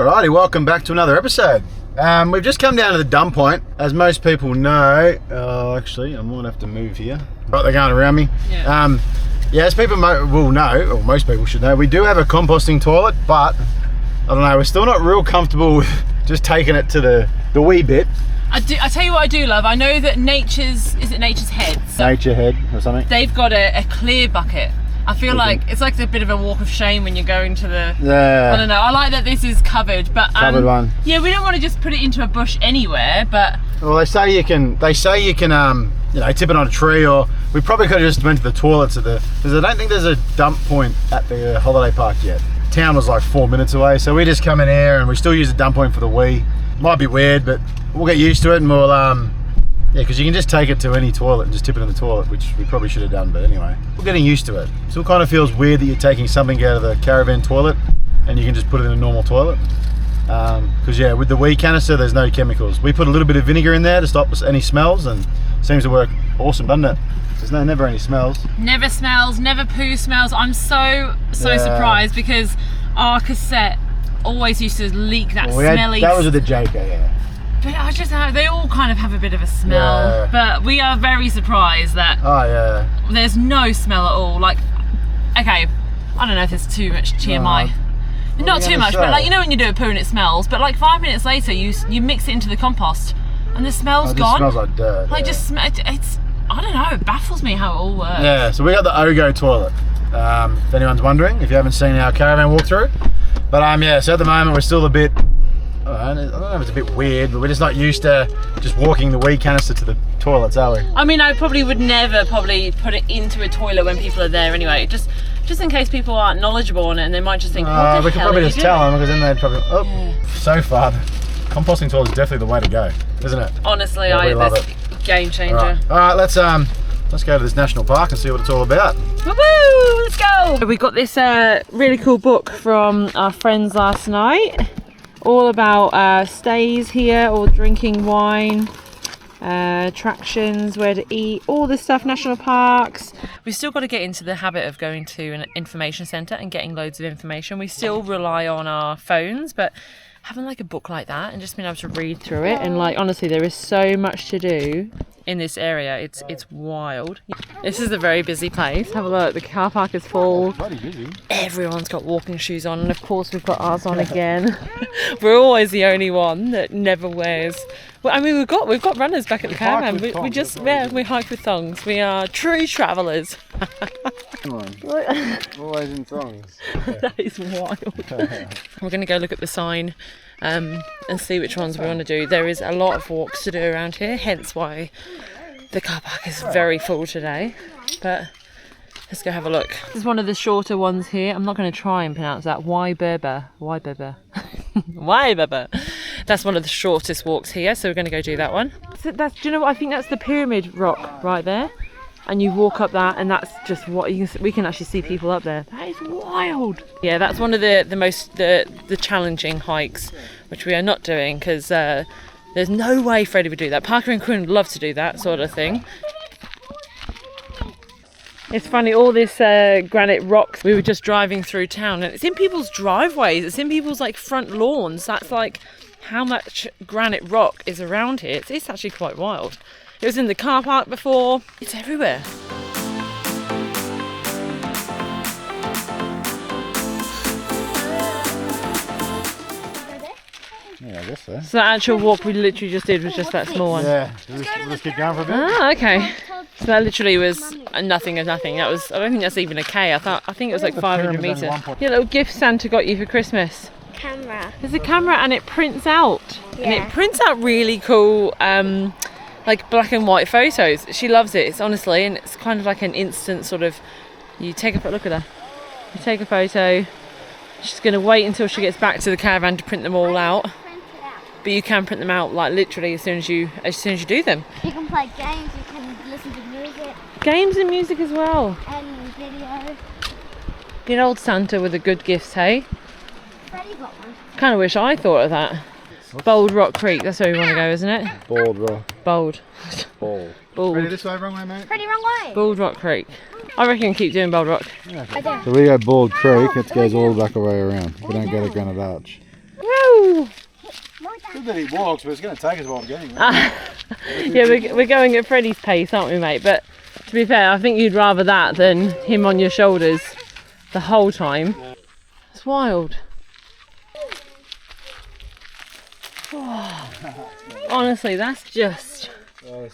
Alrighty, welcome back to another episode. We've just come down to the dump point. As most people know, actually, I might have to move here. Right, they're going around me. Yeah. As people will know, or most people should know, we do have a composting toilet, but I don't know, we're still not real comfortable with just taking it to the wee bit. I tell you what I do love. I know that Nature's Head? Nature Head or something. They've got a clear bucket. I feel like it's like a bit of a walk of shame when you're going to the. Yeah. I don't know. I like that this is covered, but covered one. Yeah, we don't want to just put it into a bush anywhere, but. Well, they say you can. Tip it on a tree, or we probably could have just went to the toilets because I don't think there's a dump point at the holiday park yet. Town was like 4 minutes away, so we just come in here and we still use the dump point for the wee. Might be weird, but we'll get used to it, and we'll because you can just take it to any toilet and just tip it in the toilet, which we probably should have done, but anyway, we're getting used to it. Still kind of feels weird that you're taking something out of the Caravan toilet and you can just put it in a normal toilet. Because with the wee canister, there's no chemicals. We put a little bit of vinegar in there to stop any smells, and it seems to work awesome, doesn't it? There's never any smells. Never smells, never poo smells. I'm so surprised because our cassette always used to leak that smelly. That was with the Jaker, yeah. But I just know they all kind of have a bit of a smell. Yeah. But we are very surprised that there's no smell at all. Like, okay, I don't know if there's too much TMI. Not too much, but like, you know when you do a poo and it smells, but like 5 minutes later you mix it into the compost and the smell's gone. It smells like dirt. Like it's I don't know, it baffles me how it all works. Yeah, so we got the Ogo toilet. If anyone's wondering, if you haven't seen our Caravan walkthrough. But so at the moment we're still a bit, I don't know if it's a bit weird, but we're just not used to just walking the wee canister to the toilets, are we? I mean, I probably would never put it into a toilet when people are there anyway, just in case people aren't knowledgeable on it and they might just think, what the hell we could probably just tell them, because then they'd probably, so far, composting toilet is definitely the way to go, isn't it? Honestly, I love it. Game changer. All right, let's go to this national park and see what it's all about. Woo-woo, let's go! We got this really cool book from our friends last night, all about stays here, or drinking wine, attractions, where to eat, all this stuff, national parks. We've still got to get into the habit of going to an information centre and getting loads of information. We still rely on our phones, but having like a book like that and just being able to read through it, and like honestly there is so much to do in this area. It's wild. This is a very busy place. Have a look, the car park is full. Bloody busy. Everyone's got walking shoes on, and of course we've got ours on again. We're always the only one that never wears. Well, I mean, we've got runners back at the Caravan. We hike with thongs. We are true travellers. Come on. Always in thongs. That is wild. We're going to go look at the sign and see which ones we want to do. There is a lot of walks to do around here, hence why the car park is very full today. But let's go have a look. This is one of the shorter ones here. I'm not going to try and pronounce that. Wyberber. That's one of the shortest walks here, so we're going to go do that one. So do you know what? I think that's the pyramid rock right there. And you walk up that, and that's just what we can actually see people up there. That is wild. Yeah, that's one of the most challenging hikes, which we are not doing because there's no way Freddie would do that. Parker and Quinn would love to do that sort of thing. It's funny, all this granite rocks. We were just driving through town, and it's in people's driveways. It's in people's like front lawns. That's like how much granite rock is around here. It's actually quite wild. It was in the car park before. It's everywhere. Yeah, I guess so. So the actual walk we literally just did was just that small one. Yeah. Let's keep going for a bit. Ah, okay. So that literally was nothing of nothing. That was, I don't think that's even a K. I think it was like 500 metres. Yeah, little gift Santa got you for Christmas. Camera. There's a camera and it prints out. Yeah. And it prints out really cool like black and white photos. She loves it. It's honestly, and it's kind of like an instant sort of, you take a look at her. You take a photo. She's going to wait until she gets back to the Caravan to print them all out. But you can print them out like literally as soon as you do them. You can play games, you can listen to music. Games and music as well. And video. Good old Santa with the good gifts, hey? Freddie got one. Kind of wish I thought of that. Bold Rock Creek, that's where we want to go, isn't it? Bald Rock. Bold. Bald. Bald. Ready this way, wrong way, mate? Freddie, wrong way. Bald Rock Creek. I reckon keep doing Bold Rock. Yeah. So we go Bald Creek, it goes all back the way around. We don't go to Granite Arch. Woo! Woo! Good that he walks, but it's going to take us a while to get anywhere. Yeah, we're going at Freddie's pace, aren't we, mate? But to be fair, I think you'd rather that than him on your shoulders the whole time. Yeah. It's wild. Oh. Honestly, that's just... Oh,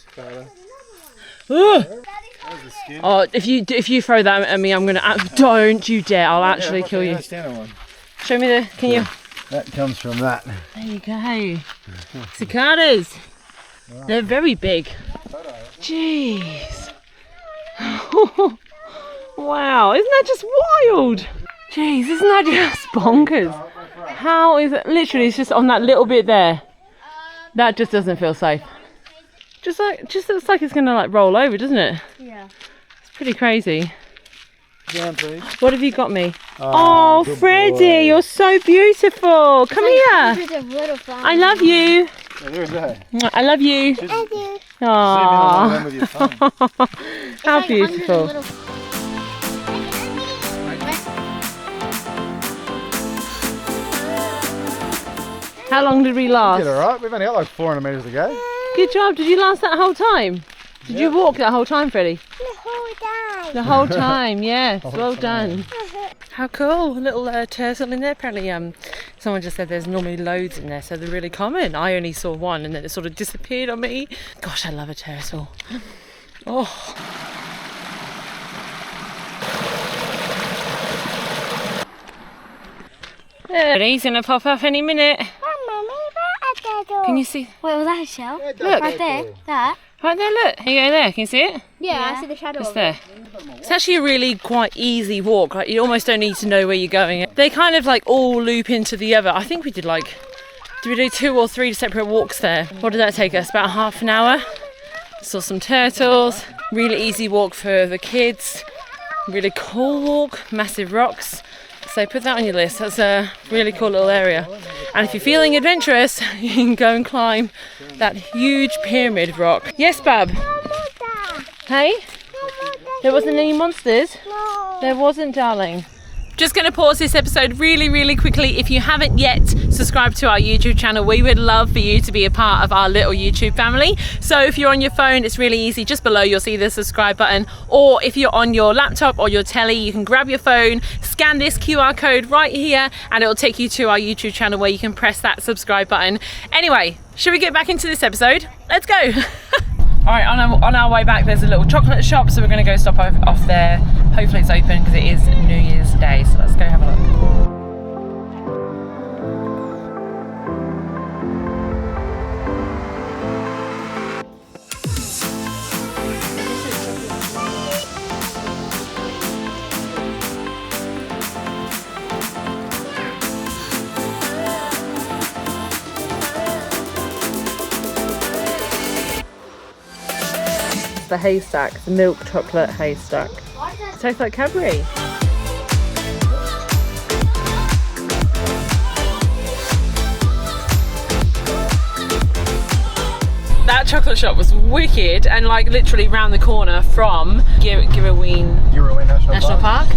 if you throw that at me, I'm gonna. Don't you dare! I'll actually kill you. Show me the. Can you? That comes from that. There you go. Cicadas. They're very big. Jeez. Wow! Isn't that just wild? Jeez, isn't that just bonkers? How is it? Literally, it's just on that little bit there. That just doesn't feel safe. Just looks like it's gonna like roll over, doesn't it? Yeah. It's pretty crazy. Down, please. What have you got me? Oh, Freddie, boy. You're so beautiful. Come here. I love you. Yeah, there is that. I love you. I do. Aww. How beautiful. How long did we last? Did alright. We've only got like 400 metres to go. Good job. Did you last that whole time? Did you walk that whole time, Freddie? The whole time. The whole time, yes. Well done. How cool. A little turtle in there. Apparently someone just said there's normally loads in there, so they're really common. I only saw one and then it sort of disappeared on me. Gosh, I love a turtle. Oh. He's going to pop up any minute. Can you see? Wait, was that a shell? Look. Right there. That? Right there, look. Here you go there. Can you see it? Yeah, I see the shadow. It's there. It's actually a really quite easy walk. Like, you almost don't need to know where you're going. They kind of like all loop into the other. I think we did we do 2 or 3 separate walks there? What did that take us? About half an hour. Saw some turtles. Really easy walk for the kids. Really cool walk. Massive rocks. So put that on your list. That's a really cool little area. And if you're feeling adventurous, you can go and climb that huge pyramid rock. Yes, Bab? Hey? There wasn't any monsters? No. There wasn't, darling. Just going to pause this episode really quickly. If you haven't yet subscribed to our YouTube channel, we would love for you to be a part of our little YouTube family. So if you're on your phone, it's really easy. Just below you'll see the subscribe button, or if you're on your laptop or your telly, you can grab your phone, scan this QR code right here, and it will take you to our YouTube channel where you can press that subscribe button. Anyway, should we get back into this episode? Let's go. All right, on our way back, there's a little chocolate shop, so we're going to go stop off there. Hopefully it's open because it is New Year's Day, so let's go have a look. The haystack, the milk chocolate haystack. It tastes like Cadbury. That chocolate shop was wicked, and like literally round the corner from Girraween National Park.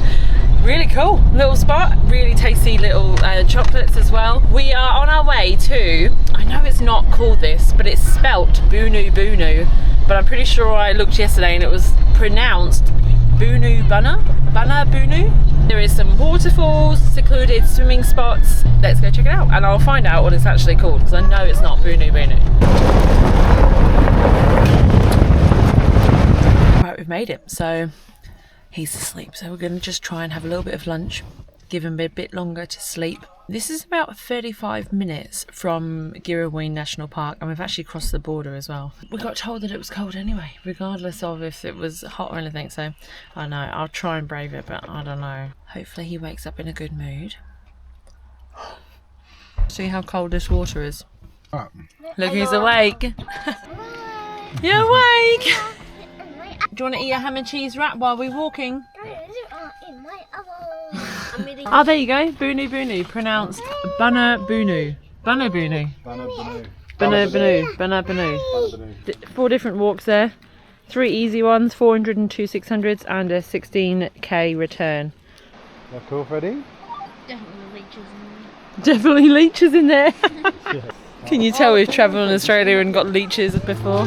Really cool little spot, really tasty little chocolates as well. We are on our way to, I know it's not called this, but it's spelt Boonoo Boonoo, but I'm pretty sure I looked yesterday and it was pronounced Boonoo Boonoo. There is some waterfalls, secluded swimming spots. Let's go check it out and I'll find out what it's actually called, because I know it's not Boonoo Boonoo. Right, we've made it. So he's asleep, so we're going to just try and have a little bit of lunch, give him a bit longer to sleep. This is about 35 minutes from Girraween National Park, and we've actually crossed the border as well. We got told that it was cold anyway, regardless of if it was hot or anything, so I don't know, I'll try and brave it, but I don't know. Hopefully he wakes up in a good mood. See how cold this water is. Oh. Look who's awake. You're awake! Do you want to eat a ham and cheese wrap while we're walking? Oh, there you go. Boonoo Boonoo. Pronounced Boonoo Boonoo. Boonoo Boonoo. Boonoo Boonoo. 4 different walks there. 3 easy ones, 400 and 2 600s, and a 16k return. That cool, Freddie? Definitely leeches in there. Can you tell we've travelled in Australia and got leeches before?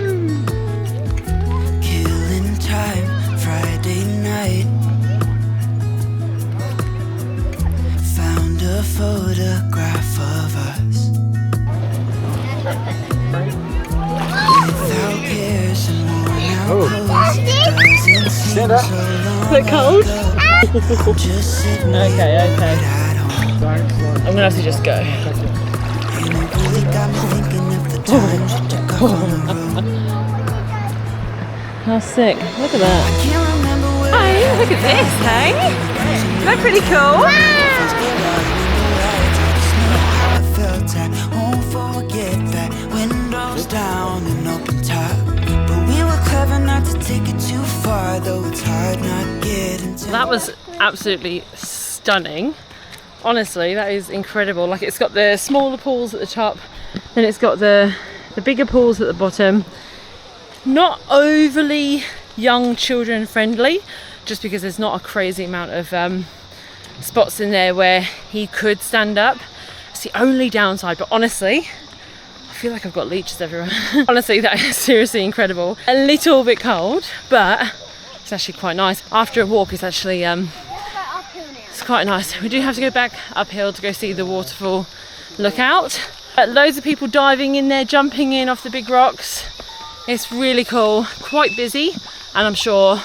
Killing time, Friday night. Found a photograph of us. Without cares and worn out clothes. Doesn't seem so long. Is it cold? Just sitting Okay. at home. I'm gonna have to just go. And it really got me thinking of the times you took off on the road. How sick. Look at that. Can't remember where Hey, look at this, hey? Isn't that pretty cool? how it felt at home. Forget that windows down and open top. But we were clever not to take it too far, though it's hard not getting to. That was absolutely stunning. Honestly, that is incredible. Like, it's got the smaller pools at the top, then it's got the bigger pools at the bottom. Not overly young children friendly, just because there's not a crazy amount of spots in there where he could stand up. It's the only downside, but honestly, I feel like I've got leeches everywhere. Honestly, that is seriously incredible. A little bit cold, but it's actually quite nice. After a walk, it's actually it's quite nice. We do have to go back uphill to go see the waterfall lookout. Loads of people diving in there, jumping in off the big rocks. It's really cool, quite busy, and I'm sure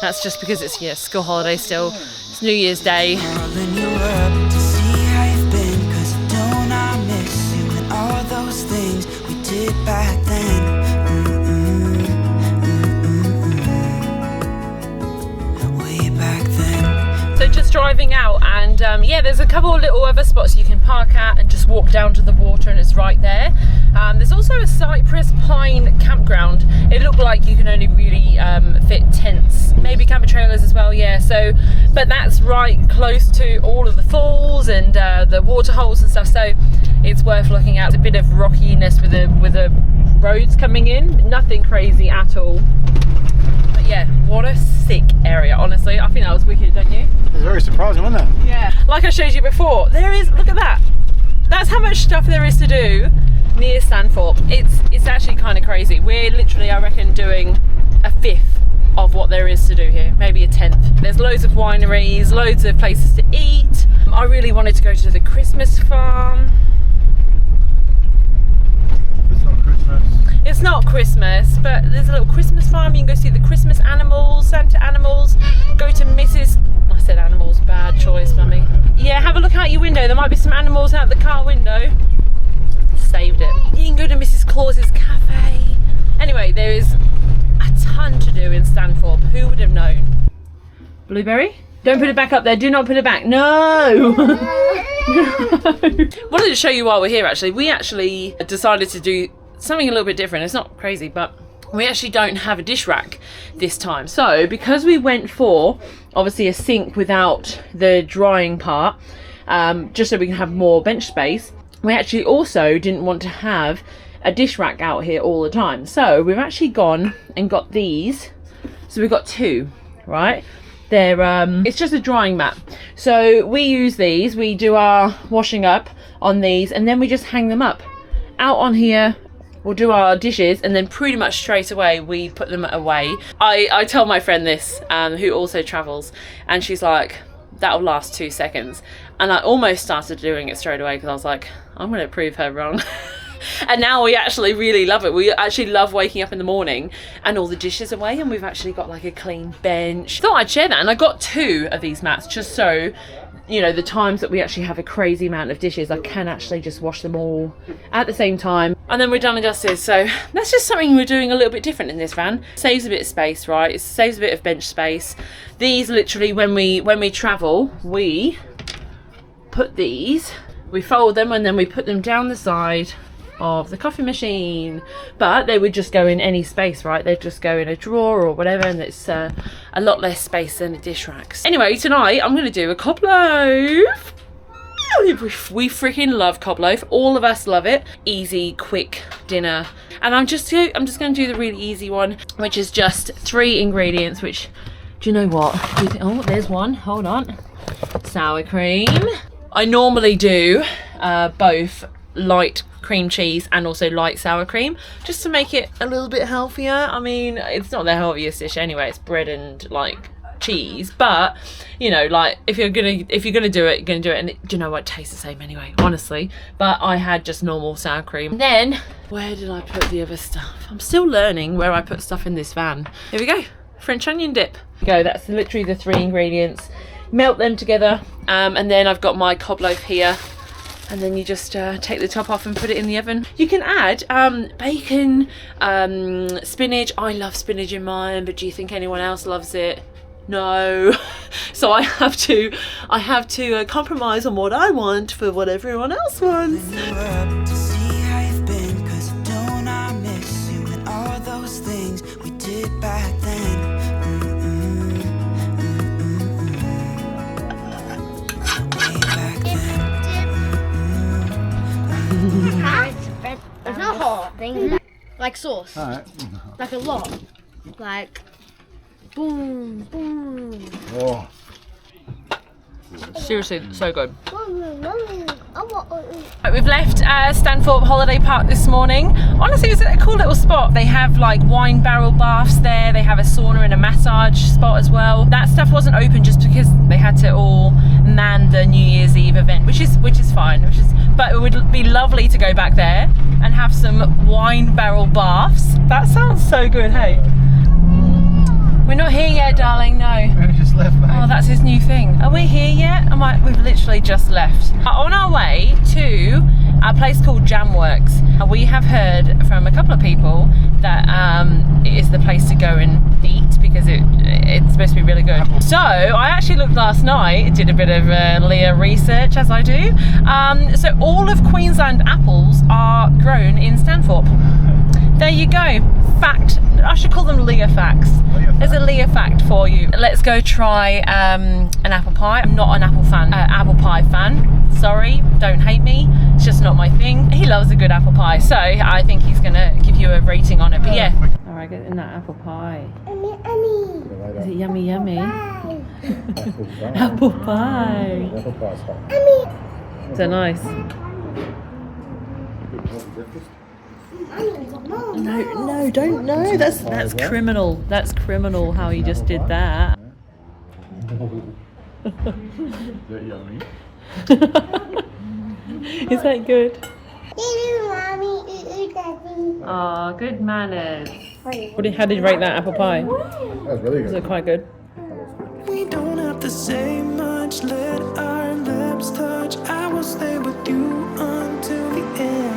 that's just because it's school holiday still. It's New Year's Day. Calling you up to see how you've been, 'cause don't I miss you and all those things we did back then. Way back then. So just driving out, and yeah, there's a couple of little other spots you can park at and just walk down to the water, and it's right there. There's also a cypress pine campground. It looked like you can only really fit tents, maybe camper trailers as well, yeah. So, but that's right close to all of the falls and the water holes and stuff, so it's worth looking at. It's a bit of rockiness with the roads coming in, nothing crazy at all. But yeah, what a sick area, honestly. I think that was wicked, don't you? It was very surprising, wasn't it? Yeah. Like I showed you before, there is, look at that. That's how much stuff there is to do near Stanthorpe. It's actually kind of crazy. We're literally, I reckon, doing a fifth of what there is to do here, maybe a 10th. There's loads of wineries, loads of places to eat. I really wanted to go to the Christmas farm. It's not Christmas. It's not Christmas, but there's a little Christmas farm. You can go see the Christmas animals, Santa animals. Go to Mrs. I said animals, bad choice, mummy. Yeah, have a look out your window. There might be some animals out the car window. Saved it. You can go to Mrs. Claus's cafe. Anyway, there is a ton to do in Stanthorpe. Who would have known? Blueberry? Don't put it back up there. Do not put it back. No! Wanted to show you while we're here, actually. We actually decided to do something a little bit different. It's not crazy, but we actually don't have a dish rack this time. So, because we went for, obviously, a sink without the drying part, just so we can have more bench space, we actually also didn't want to have a dish rack out here all the time. So we've actually gone and got these. So we've got two, right? They're it's just a drying mat. So we use these, we do our washing up on these, and then we just hang them up. Out on here, we'll do our dishes, and then pretty much straight away we put them away. I tell my friend this, who also travels, and she's like, that'll last 2 seconds. And I almost started doing it straight away because I was like, I'm going to prove her wrong. And now we actually really love it. We actually love waking up in the morning and all the dishes away, and we've actually got like a clean bench. Thought I'd share that, and I got 2 of these mats just so, you know, the times that we actually have a crazy amount of dishes, I can actually just wash them all at the same time. And then we're done and dusted. So that's just something we're doing a little bit different in this van. Saves a bit of space, right? It saves a bit of bench space. These literally, when we travel, we put these, we fold them, and then we put them down the side of the coffee machine. But they would just go in any space, right? They'd just go in a drawer or whatever, and it's a lot less space than a dish rack. Anyway, tonight I'm going to do a cob loaf. We freaking love cob loaf. All of us love it. Easy, quick dinner. And I'm just going to do the really easy one, which is just 3 ingredients, which, do you know what? Oh, there's one. Hold on. Sour cream. I normally do both light cream cheese and also light sour cream, just to make it a little bit healthier. I mean, it's not the healthiest dish anyway, it's bread and like cheese, but you know, like if you're gonna do it, you're gonna do it, and do you know what, it tastes the same anyway, honestly. But I had just normal sour cream. And then where did I put the other stuff? I'm still learning where I put stuff in this van. Here we go, French onion dip. Go, that's literally the 3 ingredients. Melt them together, and then I've got my cob loaf here, and then you just take the top off and put it in the oven. You can add bacon, spinach. I love spinach in mine, but do you think anyone else loves it? No. So I have to compromise on what I want for what everyone else wants. To see how you've been, 'cause don't I miss you and all those things we did back then. Way back then. There's no hot thing. Like sauce. Alright. Like a lot. Like boom, boom. Oh. Seriously, so good. Oh, We've left Stanthorpe Holiday Park this morning. Honestly, it's a cool little spot. They have like wine barrel baths there. They have a sauna and a massage spot as well. That stuff wasn't open just because they had to all man the New Year's Eve event, which is fine. But it would be lovely to go back there and have some wine barrel baths. That sounds so good, hey? We're not here yet, darling, no. We just left, mate. Oh, that's his new thing. Are we here yet? We've literally just left. On our way to a place called Jamworks. We have heard from a couple of people that it is the place to go and eat because it's supposed to be really good. So I actually looked last night, did a bit of Leah research, as I do. So all of Queensland apples are grown in Stanthorpe. There you go. Fact. I should call them Leah facts. There's a Leah fact for you. Let's go try an apple pie. I'm not an apple pie fan. Sorry, don't hate me. It's just not my thing. He loves a good apple pie, so I think he's gonna give you a rating on it. But yeah. All right, get in that apple pie. Is it yummy, yummy? Apple pie. Apple pie's hot. So nice. No, don't. No, that's criminal. That's criminal how you just did that. Is that yummy? Is that good? Oh, good manners. How did you rate that apple pie? That was really Was good. it quite good? We don't have to say much, let our lips touch. I will stay with you until the end.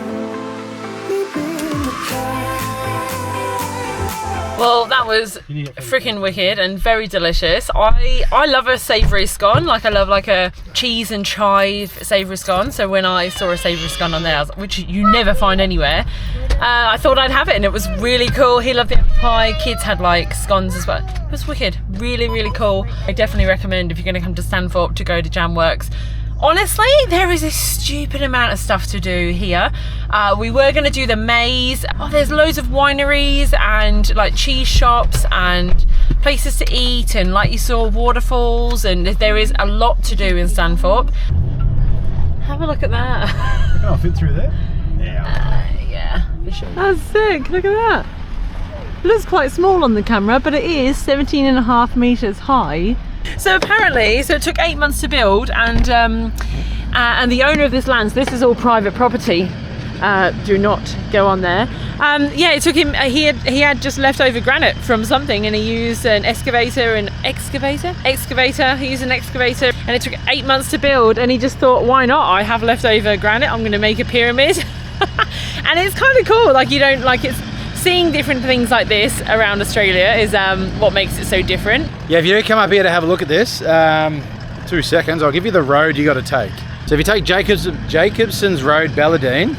Well, that was freaking wicked and very delicious. I love a savoury scone. Like I love like a cheese and chive savoury scone. So when I saw a savoury scone on there, which you never find anywhere, I thought I'd have it, and it was really cool. He loved the apple pie. Kids had like scones as well. It was wicked. Really, really cool. I definitely recommend if you're going to come to Stanthorpe to go to Jamworks. Honestly, there is a stupid amount of stuff to do here. We were going to do the maze. Oh, there's loads of wineries and like cheese shops and places to eat, and like you saw, waterfalls, and there is a lot to do in Stanthorpe. Have a look at that. Can I fit through there? Yeah, for sure. That's sick, look at that. It looks quite small on the camera, but it is 17.5 meters high. So apparently, it took 8 months to build, and the owner of this land, so this is all private property, do not go on there. Yeah, it took him, he had just leftover granite from something, and he used an excavator, he used an excavator, and it took 8 months to build, and he just thought, why not, I have leftover granite, I'm going to make a pyramid. And it's kind of cool, like you don't, like it's, seeing different things like this around Australia is what makes it so different. Yeah, if you do come up here to have a look at this, 2 seconds, I'll give you the road you got to take. So if you take Jacobson's Road, Belladine,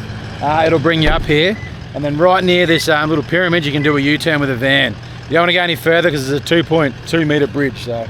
it'll bring you up here, and then right near this little pyramid, you can do a U-turn with a van. You don't want to go any further because it's a 2.2 metre bridge, so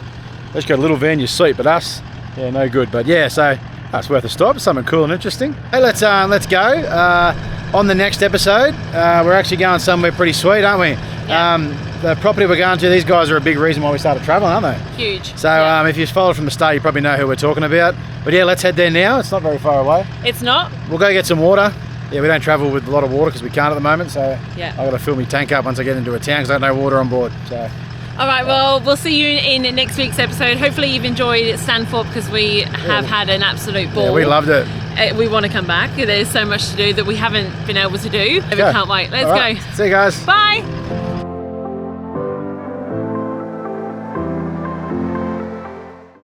let's go a little van, you sleep, but us, yeah, no good. But yeah, so that's worth a stop, something cool and interesting. Hey, let's go. On the next episode, we're actually going somewhere pretty sweet, aren't we? The property we're going to, these guys are a big reason why we started traveling, aren't they? Huge. So if you followed from the start, you probably know who we're talking about. But yeah, let's head there now. It's not very far away. It's not? We'll go get some water. Yeah, we don't travel with a lot of water because we can't at the moment. So yeah. I've got to fill my tank up once I get into a town because I have no water on board. So. All right, well, we'll see you in next week's episode. Hopefully you've enjoyed Stanthorpe because we have had an absolute ball. Yeah, we loved it. We want to come back. There's so much to do that we haven't been able to do. We can't wait. Let's go. See you guys. Bye.